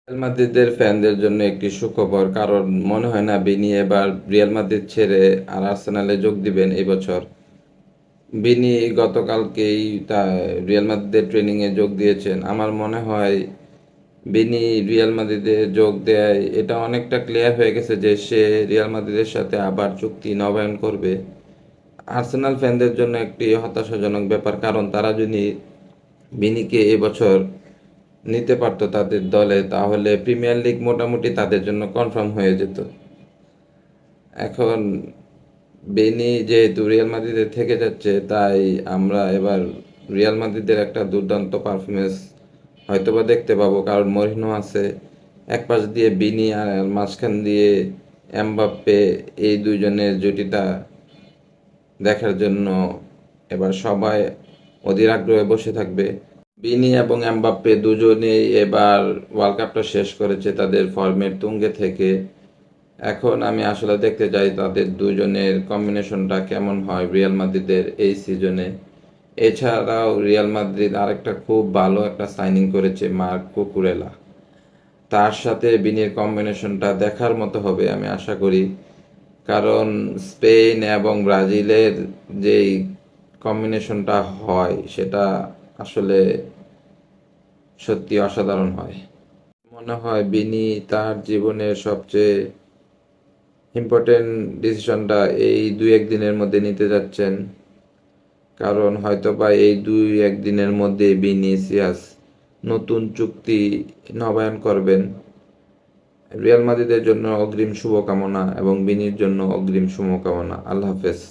Real মাদ্রিদের ফ্যানদের জন্য একটি সুখবর, কারণ মনে হয় না বিনি এবার রিয়াল মাদ্রিদ ছেড়ে আর আর্সেনালে যোগ দিবেন এই বছর। বিনি গতকালকেই তা রিয়াল মাদ্রিদের ট্রেনিংয়ে যোগ দিয়েছেন। আমার মনে হয় বিনি রিয়াল মাদ্রিদে যোগ দেয় এটা অনেকটা ক্লিয়ার হয়ে গেছে যে সে রিয়াল মাদ্রিদের সাথে আবার চুক্তি নবায়ন করবে। আর্সেনাল ফ্যানদের জন্য একটি হতাশাজনক ব্যাপার, কারণ তারা যদি বিনিকে এবছর নিতে পারতো তাদের দলে, তাহলে প্রিমিয়ার লিগ মোটামুটি তাদের জন্য কনফার্ম হয়ে যেত। এখন বেনি যেহেতু রিয়াল মাদ্রিদে থেকে যাচ্ছে, তাই আমরা এবার রিয়াল মাদ্রিদের একটা দুর্দান্ত পারফরমেন্স হয়তোবা দেখতে পাবো, কারণ মরিনহো আছে এক পাশ দিয়ে, বিনি আর মাঝখান দিয়ে এমবাপ্পে। এই দুইজনের জুটিটা দেখার জন্য এবার সবাই অধীর আগ্রহে বসে থাকবে। বিনি এবং এমবাপ্পে দুজনেই এবার ওয়ার্ল্ড কাপটা শেষ করেছে তাদের ফর্মের তুঙ্গে থেকে। এখন আমি আসলে দেখতে চাই তাদের দুজনের কম্বিনেশনটা কেমন হয় রিয়াল মাদ্রিদের এই সিজনে। এছাড়াও রিয়াল মাদ্রিদ আরেকটা খুব ভালো একটা সাইনিং করেছে, মার্ক কুকুরেলা। তার সাথে বিনির কম্বিনেশনটা দেখার মতো হবে আমি আশা করি, কারণ স্পেন এবং ব্রাজিলের যেই কম্বিনেশনটা হয় সেটা আসলে সত্যি অসাধারণ হয়। মনে হয় বিনি তার জীবনের সবচেয়ে ইম্পর্টেন্ট ডিসিশনটা এই দুই একদিনের মধ্যে নিতে যাচ্ছেন, কারণ হয়তোবা এই দুই একদিনের মধ্যে ভিনিসিয়াস নতুন চুক্তি নবায়ন করবেন। রিয়াল মাদ্রিদের জন্য অগ্রিম শুভকামনা এবং বিনির জন্য অগ্রিম শুভকামনা। আল্লাহ হাফেজ।